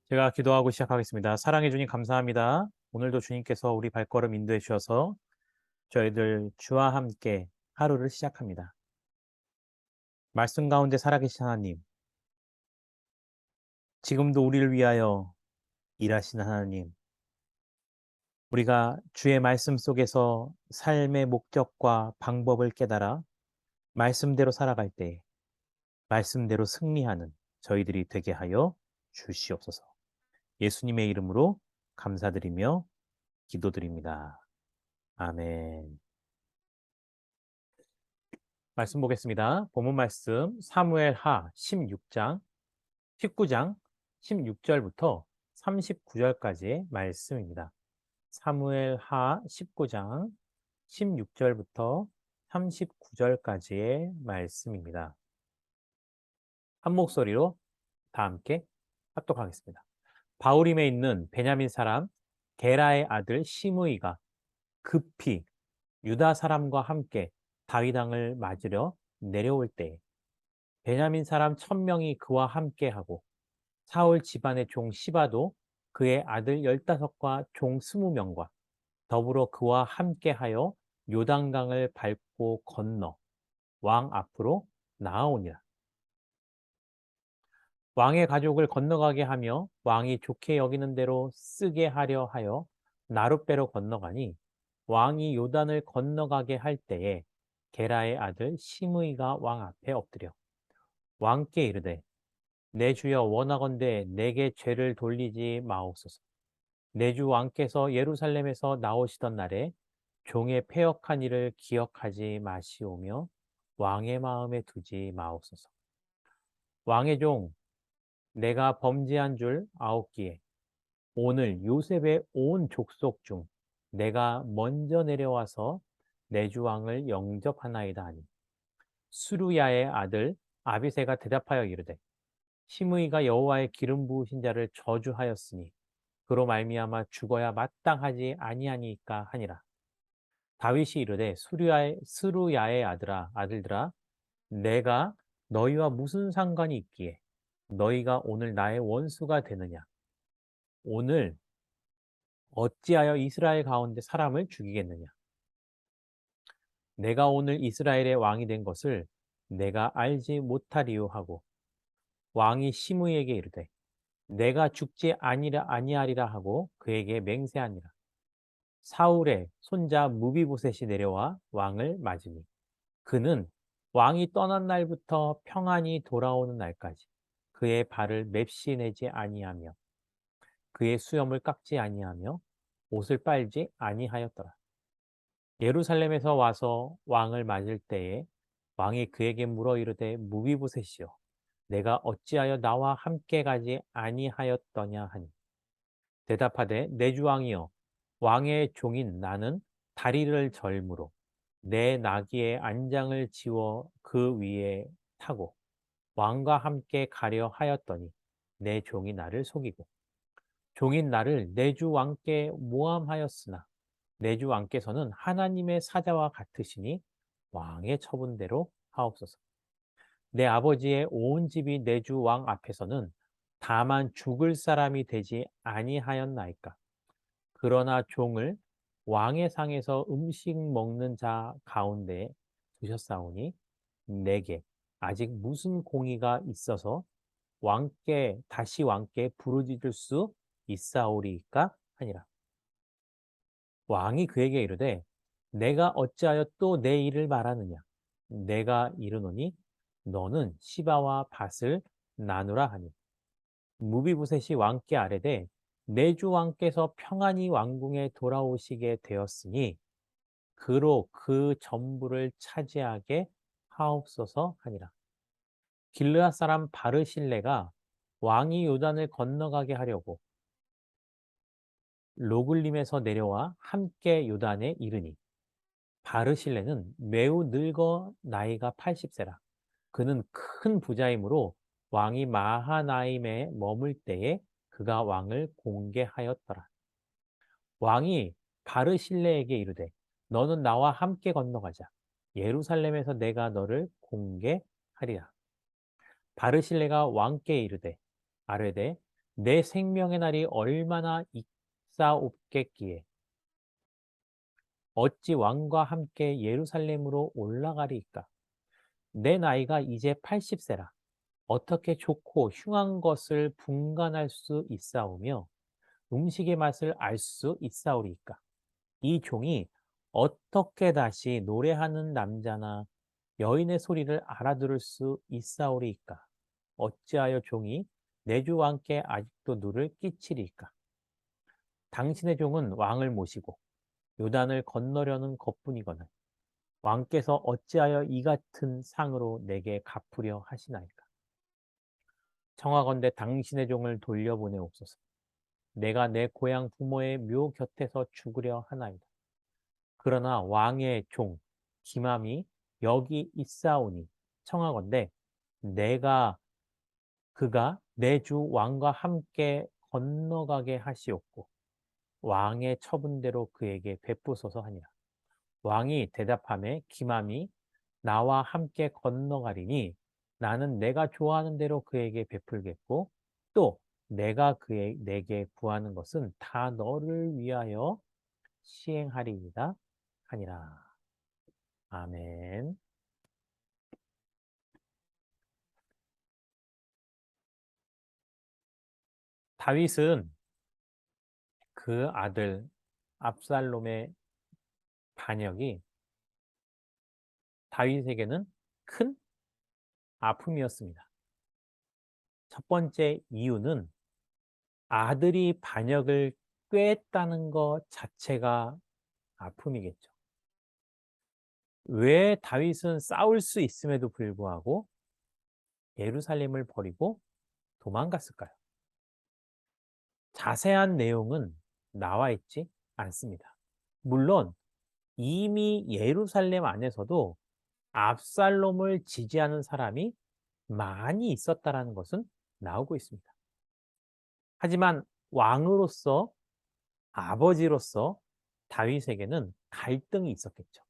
제가 기도하고 시작하겠습니다. 사랑해 주님 감사합니다. 오늘도 주님께서 우리 발걸음 인도해 주셔서 저희들 주와 함께 하루를 시작합니다. 말씀 가운데 살아계신 하나님, 지금도 우리를 위하여 일하시는 하나님, 우리가 주의 말씀 속에서 삶의 목적과 방법을 깨달아 말씀대로 살아갈 때 말씀대로 승리하는 저희들이 되게 하여 주시옵소서. 예수님의 이름으로 감사드리며 기도드립니다. 아멘. 말씀 보겠습니다. 본문 말씀 사무엘하 16장, 19장 16절부터 39절까지의 말씀입니다. 사무엘하 19장 16절부터 39절까지의 말씀입니다. 한 목소리로 다 함께 합독하겠습니다. 바후림에 있는 베냐민 사람 게라의 아들 시므이가 급히 유다 사람과 함께 다윗 왕을 맞으려 내려올 때에 베냐민 사람 1000명이 그와 함께하고 사울 집안의 종 시바도 그의 아들 15과 종 20명과 더불어 그와 함께하여 요단강을 밟고 건너 왕 앞으로 나아오니라. 왕의 가족을 건너가게 하며 왕이 좋게 여기는 대로 쓰게 하려 하여 나룻배로 건너가니 왕이 요단을 건너가게 할 때에 게라의 아들 시므이가 왕 앞에 엎드려 왕께 이르되 내 주여 원하건대 내게 죄를 돌리지 마옵소서. 내 주 왕께서 예루살렘에서 나오시던 날에 종의 패역한 일을 기억하지 마시오며 왕의 마음에 두지 마옵소서. 왕의 종 내가 범죄한 줄 아옵기에 오늘 요셉의 온 족속 중 내가 먼저 내려와서 내 주 왕을 영접하나이다 하니 수루야의 아들 아비새가 대답하여 이르되 시므이가 여호와의 기름 부으신 자를 저주하였으니 그로 말미암아 죽어야 마땅하지 아니하니까 하니라. 다윗이 이르되 스루야의 아들들아 내가 너희와 무슨 상관이 있기에 너희가 오늘 나의 원수가 되느냐. 오늘 어찌하여 이스라엘 가운데 사람을 죽이겠느냐. 내가 오늘 이스라엘의 왕이 된 것을 내가 알지 못하리요 하고 왕이 시므이에게 이르되 내가 죽지 아니하리라 하고 그에게 맹세하니라. 사울의 손자 무비보셋이 내려와 왕을 맞으니 그는 왕이 떠난 날부터 평안히 돌아오는 날까지 그의 발을 맵시 내지 아니하며 그의 수염을 깎지 아니하며 옷을 빨지 아니하였더라. 예루살렘에서 와서 왕을 맞을 때에 왕이 그에게 물어 이르되 무비보셋이여 내가 어찌하여 나와 함께 가지 아니하였더냐 하니 대답하되 내 주 왕이여 왕의 종인 나는 다리를 절므로 내 나귀의 안장을 지워 그 위에 타고 왕과 함께 가려 하였더니 내 종이 나를 속이고 종인 나를 내 주 왕께 모함하였으나 내 주 왕께서는 하나님의 사자와 같으시니 왕의 처분대로 하옵소서. 내 아버지의 온 집이 내 주 왕 앞에서는 다만 죽을 사람이 되지 아니하였나이까. 그러나 종을 왕의 상에서 음식 먹는 자 가운데 두셨사오니 내게 아직 무슨 공의가 있어서 다시 왕께 부르짖을 수 있사오리이까 하니라. 왕이 그에게 이르되 내가 어찌하여 또 내 일을 말하느냐. 내가 이르노니 너는 시바와 밭을 나누라 하니 무비보셋이 왕께 아뢰되 내 주 왕께서 평안히 왕궁에 돌아오시게 되었으니 그로 그 전부를 차지하게 하옵소서 하니라. 길르앗 사람 바르실레가 왕이 요단을 건너가게 하려고 로글림에서 내려와 함께 요단에 이르니 바르실레는 매우 늙어 나이가 80세라. 그는 큰 부자이므로 왕이 마하나임에 머물 때에 그가 왕을 공개하였더라. 왕이 바르실레에게 이르되 너는 나와 함께 건너가자. 예루살렘에서 내가 너를 공개하리라. 바르실레가 왕께 이르되 아뢰되 내 생명의 날이 얼마나 익사옵겠기에 어찌 왕과 함께 예루살렘으로 올라가리이까. 내 나이가 이제 80세라. 어떻게 좋고 흉한 것을 분간할 수 있사오며 음식의 맛을 알 수 있사오리이까. 이 종이 어떻게 다시 노래하는 남자나 여인의 소리를 알아들을 수 있사오리이까. 어찌하여 종이 내 주 왕께 아직도 누를 끼치리이까. 당신의 종은 왕을 모시고 요단을 건너려는 것뿐이거늘 왕께서 어찌하여 이 같은 상으로 내게 갚으려 하시나이까. 청하건대 당신의 종을 돌려보내옵소서. 내가 내 고향 부모의 묘 곁에서 죽으려 하나이다. 그러나 왕의 종 기맘이 여기 있사오니 청하건대 내가 그가 내 주 왕과 함께 건너가게 하시옵고 왕의 처분대로 그에게 베푸소서 하니라. 왕이 대답하매 기맘이 나와 함께 건너가리니 나는 내가 좋아하는 대로 그에게 베풀겠고 또 내가 내게 구하는 것은 다 너를 위하여 시행하리이다 하니라. 아멘. 다윗은 그 아들 압살롬의 반역이 다윗에게는 큰 아픔이었습니다. 첫 번째 이유는 아들이 반역을 꾀했다는 것 자체가 아픔이겠죠. 왜 다윗은 싸울 수 있음에도 불구하고 예루살렘을 버리고 도망갔을까요? 자세한 내용은 나와 있지 않습니다. 물론 이미 예루살렘 안에서도 압살롬을 지지하는 사람이 많이 있었다는 것은 나오고 있습니다. 하지만 왕으로서 아버지로서 다윗에게는 갈등이 있었겠죠.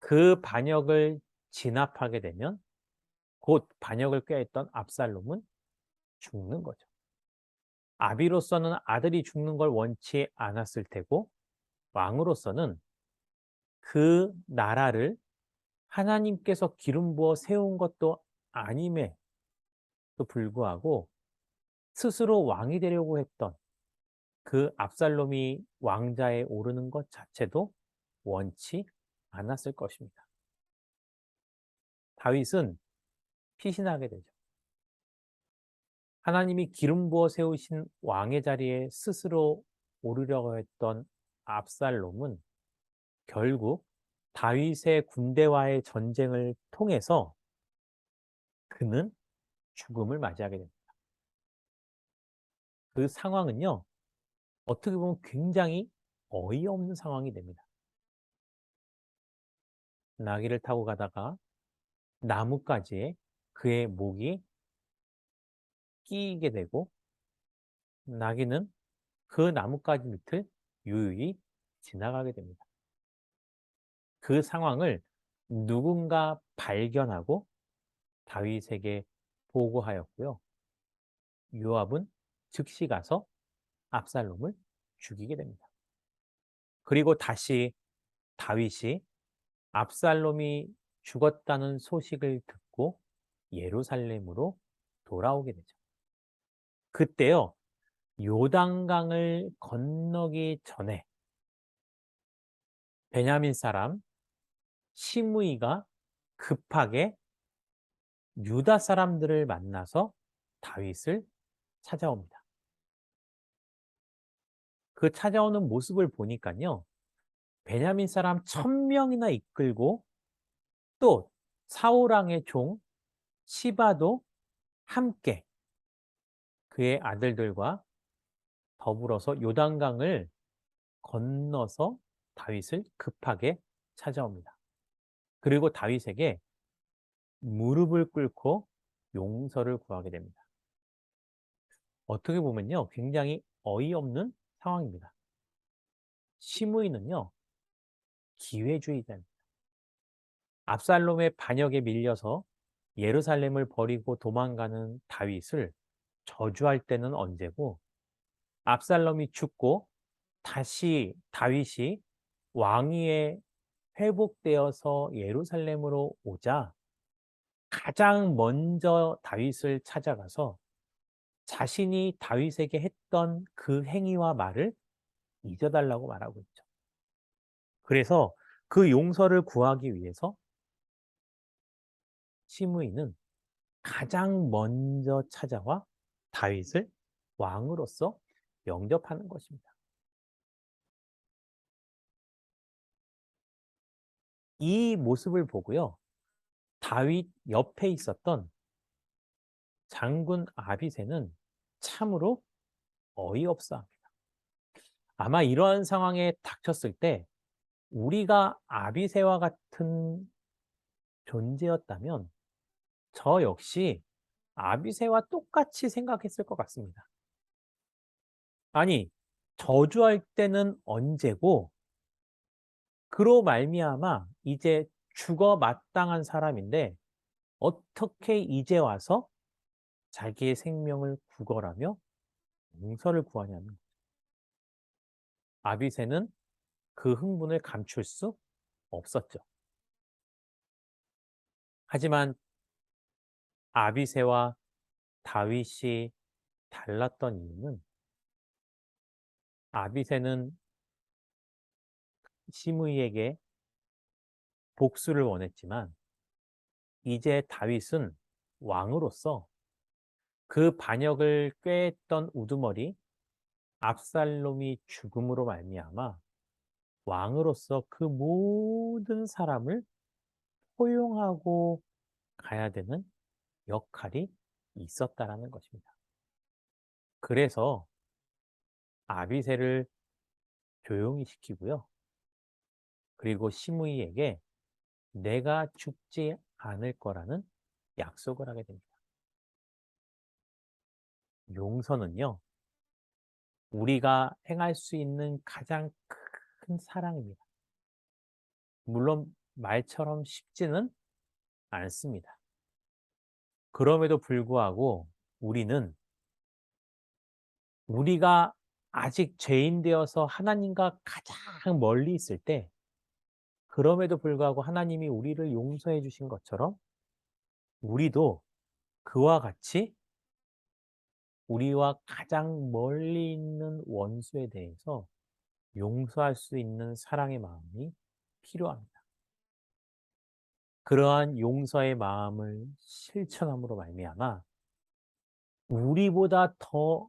그 반역을 진압하게 되면 곧 반역을 꾀했던 압살롬은 죽는 거죠. 아비로서는 아들이 죽는 걸 원치 않았을 테고 왕으로서는 그 나라를 하나님께서 기름 부어 세운 것도 아님에도 불구하고 스스로 왕이 되려고 했던 그 압살롬이 왕자에 오르는 것 자체도 원치 않았을 것입니다. 다윗은 피신하게 되죠. 하나님이 기름 부어 세우신 왕의 자리에 스스로 오르려고 했던 압살롬은 결국 다윗의 군대와의 전쟁을 통해서 그는 죽음을 맞이하게 됩니다. 그 상황은요, 어떻게 보면 굉장히 어이없는 상황이 됩니다. 나귀를 타고 가다가 나뭇가지에 그의 목이 끼이게 되고 나귀는 그 나뭇가지 밑을 유유히 지나가게 됩니다. 그 상황을 누군가 발견하고 다윗에게 보고하였고요. 요압은 즉시 가서 압살롬을 죽이게 됩니다. 그리고 다시 다윗이 압살롬이 죽었다는 소식을 듣고 예루살렘으로 돌아오게 되죠. 그때요, 요단강을 건너기 전에 베냐민 사람 시므이가 급하게 유다 사람들을 만나서 다윗을 찾아옵니다. 그 찾아오는 모습을 보니까요, 베냐민 사람 1000명이나 이끌고 또 사울왕의 종 시바도 함께 그의 아들들과 더불어서 요단강을 건너서 다윗을 급하게 찾아옵니다. 그리고 다윗에게 무릎을 꿇고 용서를 구하게 됩니다. 어떻게 보면요, 굉장히 어이없는 상황입니다. 시므이는요, 기회주의자입니다. 압살롬의 반역에 밀려서 예루살렘을 버리고 도망가는 다윗을 저주할 때는 언제고 압살롬이 죽고 다시 다윗이 왕위에 회복되어서 예루살렘으로 오자 가장 먼저 다윗을 찾아가서 자신이 다윗에게 했던 그 행위와 말을 잊어달라고 말하고 있죠. 그래서 그 용서를 구하기 위해서 시므이는 가장 먼저 찾아와 다윗을 왕으로서 영접하는 것입니다. 이 모습을 보고요. 다윗 옆에 있었던 장군 아비새는 참으로 어이없어 합니다. 아마 이러한 상황에 닥쳤을 때 우리가 아비새와 같은 존재였다면 저 역시 아비새와 똑같이 생각했을 것 같습니다. 아니, 저주할 때는 언제고 그로 말미암아 이제 죽어 마땅한 사람인데 어떻게 이제 와서 자기의 생명을 구걸하며 용서를 구하냐는 아비새는 그 흥분을 감출 수 없었죠. 하지만 아비새와 다윗이 달랐던 이유는 아비새는 시므이에게 복수를 원했지만 이제 다윗은 왕으로서 그 반역을 꾀했던 우두머리 압살롬이 죽음으로 말미암아 왕으로서 그 모든 사람을 포용하고 가야 되는 역할이 있었다라는 것입니다. 그래서 아비새를 조용히 시키고요. 그리고 시므이에게 내가 죽지 않을 거라는 약속을 하게 됩니다. 용서는요, 우리가 행할 수 있는 가장 큰 사랑입니다. 물론 말처럼 쉽지는 않습니다. 그럼에도 불구하고 우리는 우리가 아직 죄인 되어서 하나님과 가장 멀리 있을 때 그럼에도 불구하고 하나님이 우리를 용서해 주신 것처럼 우리도 그와 같이 우리와 가장 멀리 있는 원수에 대해서 용서할 수 있는 사랑의 마음이 필요합니다. 그러한 용서의 마음을 실천함으로 말미암아 우리보다 더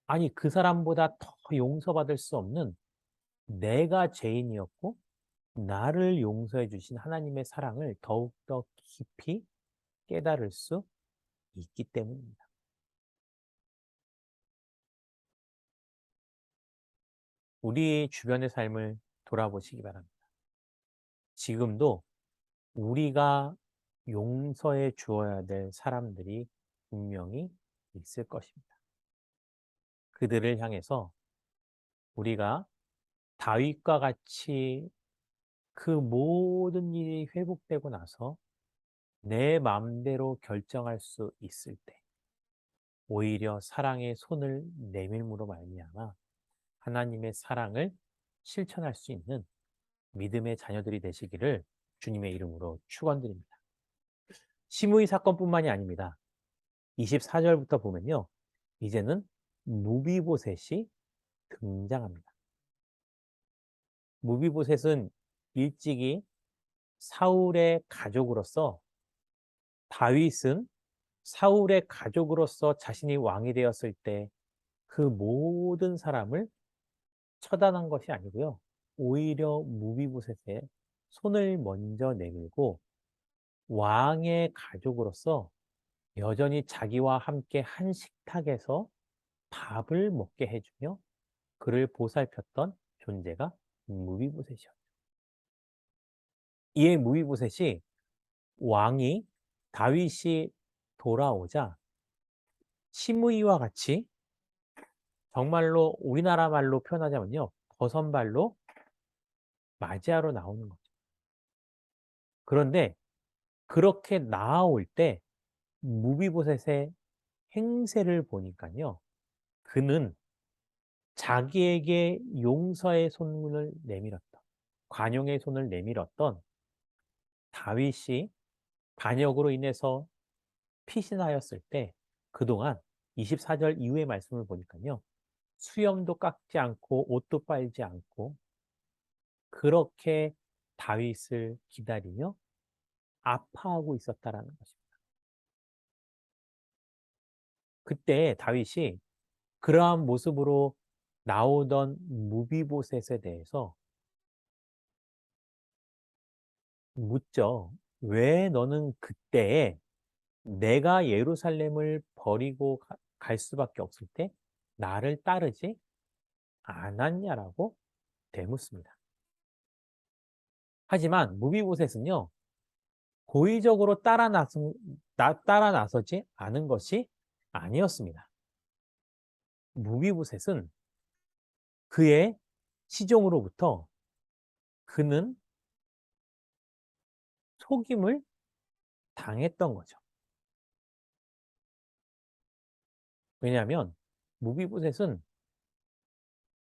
아니 그 사람보다 더 용서받을 수 없는 내가 죄인이었고 나를 용서해 주신 하나님의 사랑을 더욱더 깊이 깨달을 수 있기 때문입니다. 우리 주변의 삶을 돌아보시기 바랍니다. 지금도 우리가 용서해 주어야 될 사람들이 분명히 있을 것입니다. 그들을 향해서 우리가 다윗과 같이 그 모든 일이 회복되고 나서 내 마음대로 결정할 수 있을 때 오히려 사랑의 손을 내밀므로 말미암아 하나님의 사랑을 실천할 수 있는 믿음의 자녀들이 되시기를 주님의 이름으로 축원드립니다. 시므이 사건뿐만이 아닙니다. 24절부터 보면요. 이제는 무비보셋이 등장합니다. 무비보셋은 일찍이 사울의 가족으로서 다윗은 사울의 가족으로서 자신이 왕이 되었을 때 그 모든 사람을 처단한 것이 아니고요. 오히려 무비보셋의 손을 먼저 내밀고 왕의 가족으로서 여전히 자기와 함께 한 식탁에서 밥을 먹게 해주며 그를 보살폈던 존재가 무비보셋이었죠. 이에 무비보셋이 왕이 다윗이 돌아오자 시므이와 같이 정말로 우리나라 말로 표현하자면요. 버선발로 맞이하러 나오는 거죠. 그런데 그렇게 나아올 때 무비보셋의 행세를 보니까요. 그는 자기에게 용서의 손을 내밀었던, 관용의 손을 내밀었던 다윗이 반역으로 인해서 피신하였을 때 그동안 24절 이후의 말씀을 보니까요. 수염도 깎지 않고 옷도 빨지 않고 그렇게 다윗을 기다리며 아파하고 있었다라는 것입니다. 그때 다윗이 그러한 모습으로 나오던 무비보셋에 대해서 묻죠. 왜 너는 그때에 내가 예루살렘을 버리고 갈 수밖에 없을 때 나를 따르지 않았냐라고 되묻습니다. 하지만 무비보셋은요, 고의적으로 따라 나서지 않은 것이 아니었습니다. 무비보셋은 그의 시종으로부터 그는 속임을 당했던 거죠. 왜냐하면 무비보셋은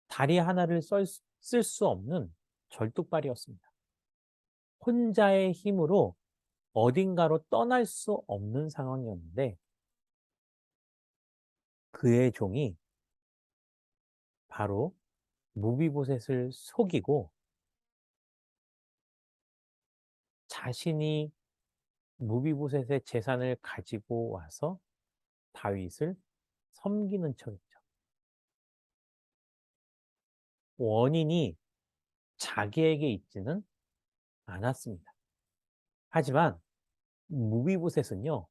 다리 하나를 쓸 수 없는 절뚝발이었습니다. 혼자의 힘으로 어딘가로 떠날 수 없는 상황이었는데 그의 종이 바로 무비보셋을 속이고 자신이 무비보셋의 재산을 가지고 와서 다윗을 섬기는 척했죠. 원인이 자기에게 있지는 않았습니다. 하지만 무비보셋은요,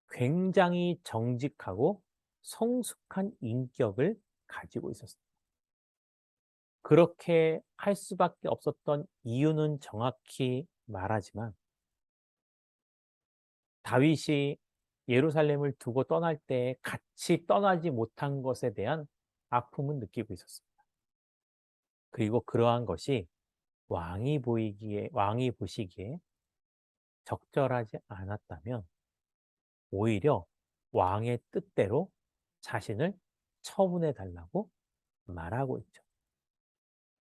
굉장히 정직하고 성숙한 인격을 가지고 있었습니다. 그렇게 할 수밖에 없었던 이유는 정확히 말하지만 다윗이 예루살렘을 두고 떠날 때 같이 떠나지 못한 것에 대한 아픔은 느끼고 있었습니다. 그리고 그러한 것이 왕이 보시기에 적절하지 않았다면 오히려 왕의 뜻대로 자신을 처분해 달라고 말하고 있죠.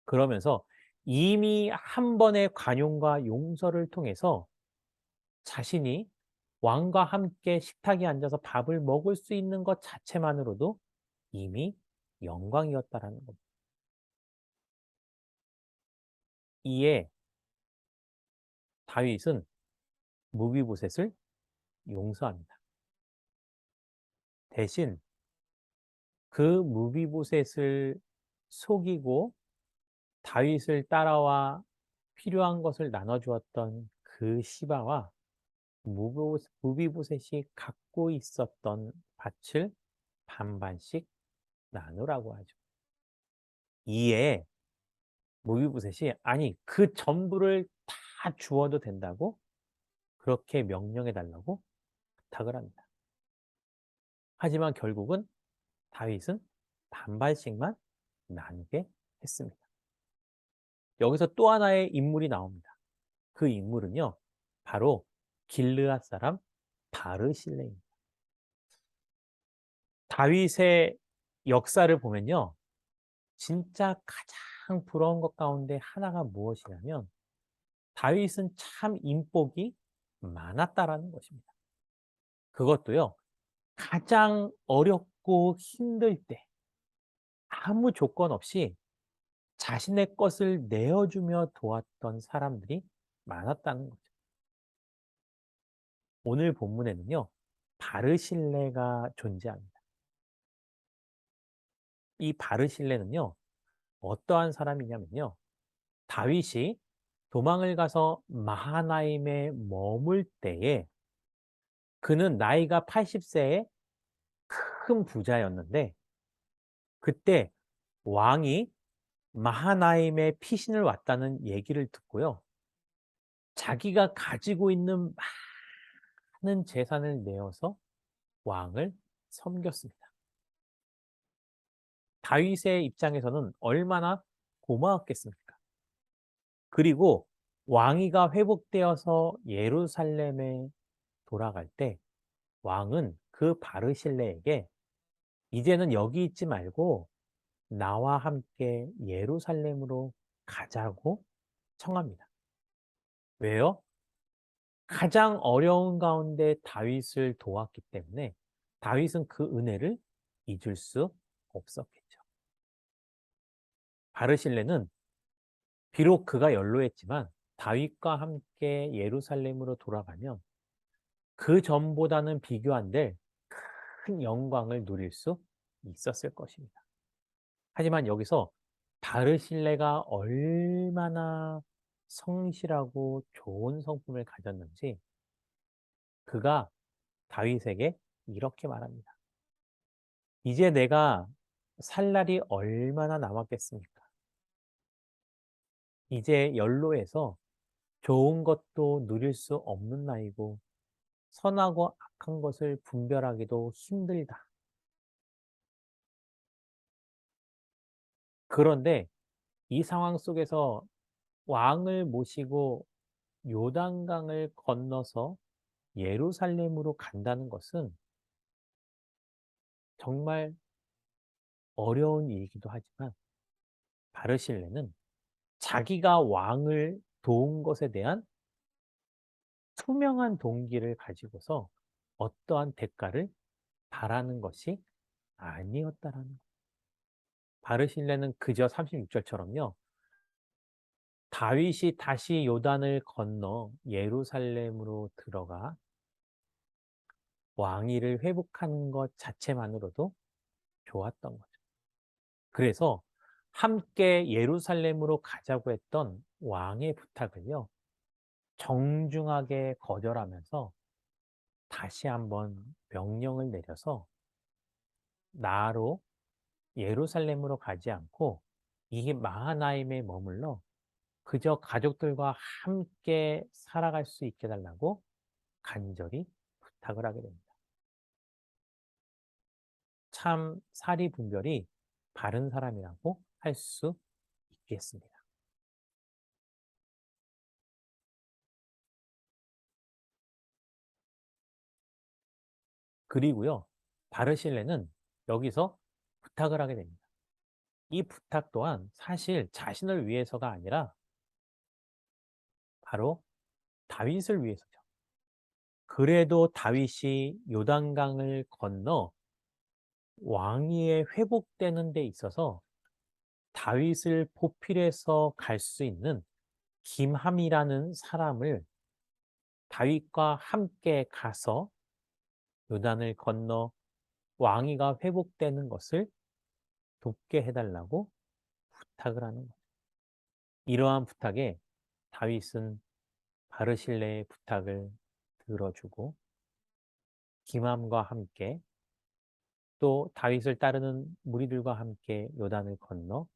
그러면서 이미 한 번의 관용과 용서를 통해서 자신이 왕과 함께 식탁에 앉아서 밥을 먹을 수 있는 것 자체만으로도 이미 영광이었다라는 겁니다. 이에 다윗은 무비보셋을 용서합니다. 대신 그 무비보셋을 속이고 다윗을 따라와 필요한 것을 나눠주었던 그 시바와 무비보셋이 갖고 있었던 밭을 반반씩 나누라고 하죠. 이에 무비보셋이 아니 그 전부를 다 주어도 된다고 그렇게 명령해 달라고 부탁을 합니다. 하지만 결국은 다윗은 반반씩만 나누게 했습니다. 여기서 또 하나의 인물이 나옵니다. 그 인물은요, 바로 길르앗 사람 바르실레입니다. 다윗의 역사를 보면요, 진짜 가장 부러운 것 가운데 하나가 무엇이냐면 다윗은 참 인복이 많았다라는 것입니다. 그것도요, 가장 어렵고 힘들 때 아무 조건 없이 자신의 것을 내어주며 도왔던 사람들이 많았다는 거죠. 오늘 본문에는요, 바르실레가 존재합니다. 이 바르실레는요, 어떠한 사람이냐면요, 다윗이 도망을 가서 마하나임에 머물 때에 그는 나이가 80세의 큰 부자였는데 그때 왕이 마하나임에 피신을 왔다는 얘기를 듣고요. 자기가 가지고 있는 많은 재산을 내어서 왕을 섬겼습니다. 다윗의 입장에서는 얼마나 고마웠겠습니까? 그리고 왕위가 회복되어서 예루살렘에 돌아갈 때 왕은 그 바르실레에게 이제는 여기 있지 말고 나와 함께 예루살렘으로 가자고 청합니다. 왜요? 가장 어려운 가운데 다윗을 도왔기 때문에 다윗은 그 은혜를 잊을 수 없었겠죠. 바르실레는 비록 그가 연로했지만 다윗과 함께 예루살렘으로 돌아가면 그 전보다는 비교 안 될 큰 영광을 누릴 수 있었을 것입니다. 하지만 여기서 바르실레가 얼마나 성실하고 좋은 성품을 가졌는지 그가 다윗에게 이렇게 말합니다. 이제 내가 살 날이 얼마나 남았겠습니까? 이제 연로해서 좋은 것도 누릴 수 없는 나이고 선하고 악한 것을 분별하기도 힘들다. 그런데 이 상황 속에서 왕을 모시고 요단강을 건너서 예루살렘으로 간다는 것은 정말 어려운 일이기도 하지만 바르실레는 자기가 왕을 도운 것에 대한 투명한 동기를 가지고서 어떠한 대가를 바라는 것이 아니었다라는 거예요. 바르실레는 그저 36절처럼요. 다윗이 다시 요단을 건너 예루살렘으로 들어가 왕위를 회복하는 것 자체만으로도 좋았던 거죠. 그래서 함께 예루살렘으로 가자고 했던 왕의 부탁을요, 정중하게 거절하면서 다시 한번 명령을 내려서 나로 예루살렘으로 가지 않고 이 마하나임에 머물러 그저 가족들과 함께 살아갈 수 있게 해달라고 간절히 부탁을 하게 됩니다. 참 사리분별이 바른 사람이라고 할 수 있겠습니다. 그리고요, 바르실레는 여기서 부탁을 하게 됩니다. 이 부탁 또한 사실 자신을 위해서가 아니라 바로 다윗을 위해서죠. 그래도 다윗이 요단강을 건너 왕위에 회복되는 데 있어서 다윗을 보필해서 갈 수 있는 김함이라는 사람을 다윗과 함께 가서 요단을 건너 왕위가 회복되는 것을 돕게 해달라고 부탁을 하는 거죠. 이러한 부탁에 다윗은 바르실레의 부탁을 들어주고 김함과 함께 또 다윗을 따르는 무리들과 함께 요단을 건너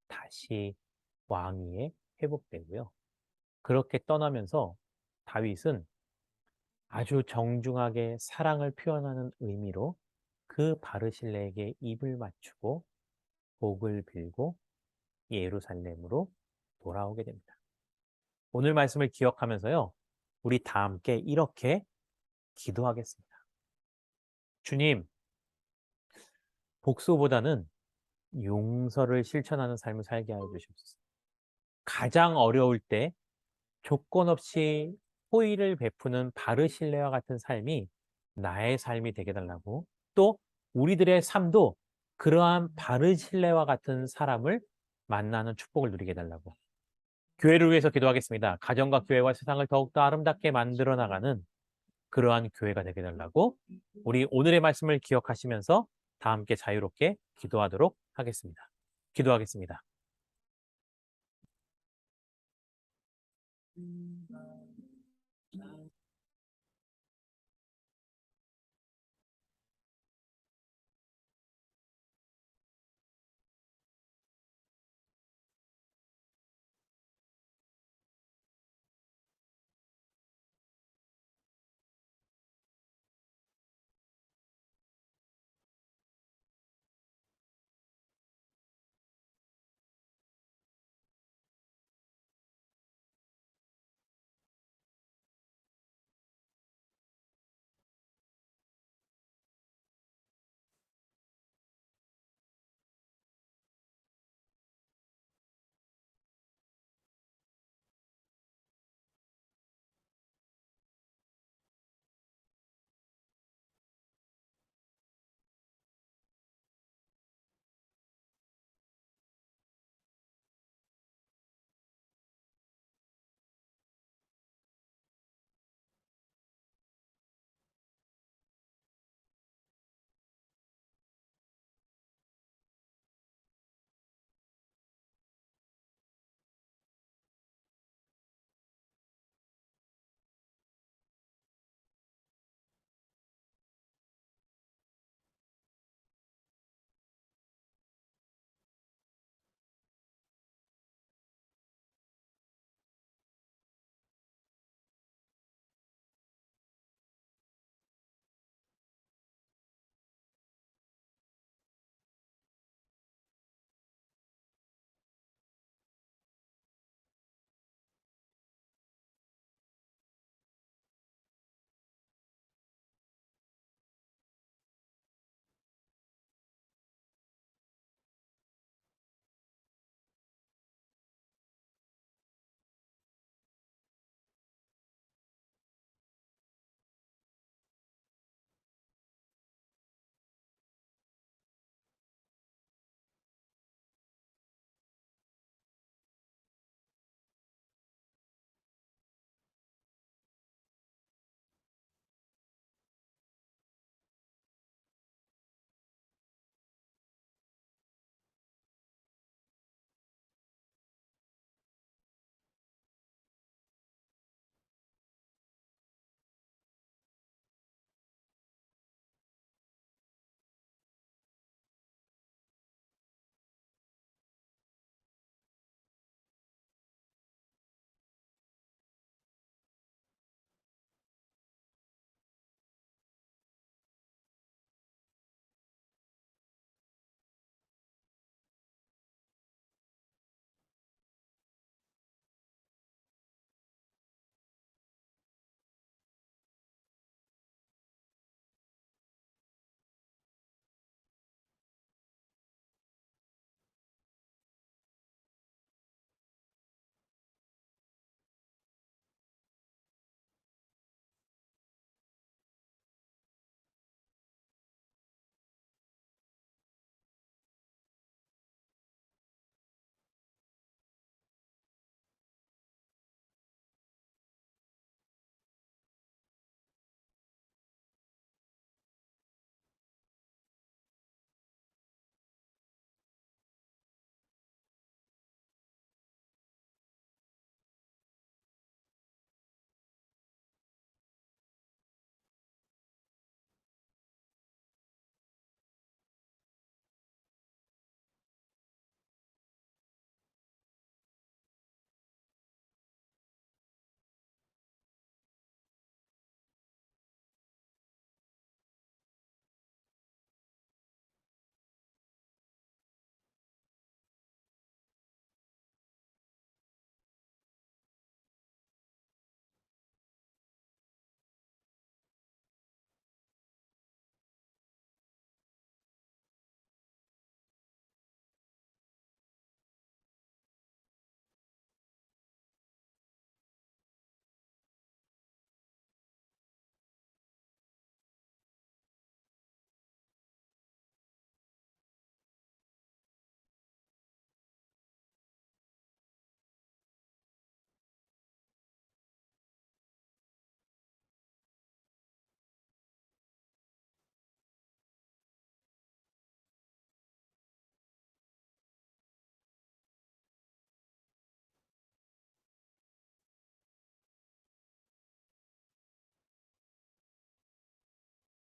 다시 왕위에 회복되고요. 그렇게 떠나면서 다윗은 아주 정중하게 사랑을 표현하는 의미로 그 바르실레에게 입을 맞추고 복을 빌고 예루살렘으로 돌아오게 됩니다. 오늘 말씀을 기억하면서요, 우리 다 함께 이렇게 기도하겠습니다. 주님, 복수보다는 용서를 실천하는 삶을 살게 하여 주시옵소서. 가장 어려울 때 조건 없이 호의를 베푸는 바르실레와 같은 삶이 나의 삶이 되게 달라고, 또 우리들의 삶도 그러한 바르실레와 같은 사람을 만나는 축복을 누리게 달라고. 교회를 위해서 기도하겠습니다. 가정과 교회와 세상을 더욱더 아름답게 만들어 나가는 그러한 교회가 되게 달라고, 우리 오늘의 말씀을 기억하시면서 다 함께 자유롭게 기도하도록 하겠습니다. 기도하겠습니다.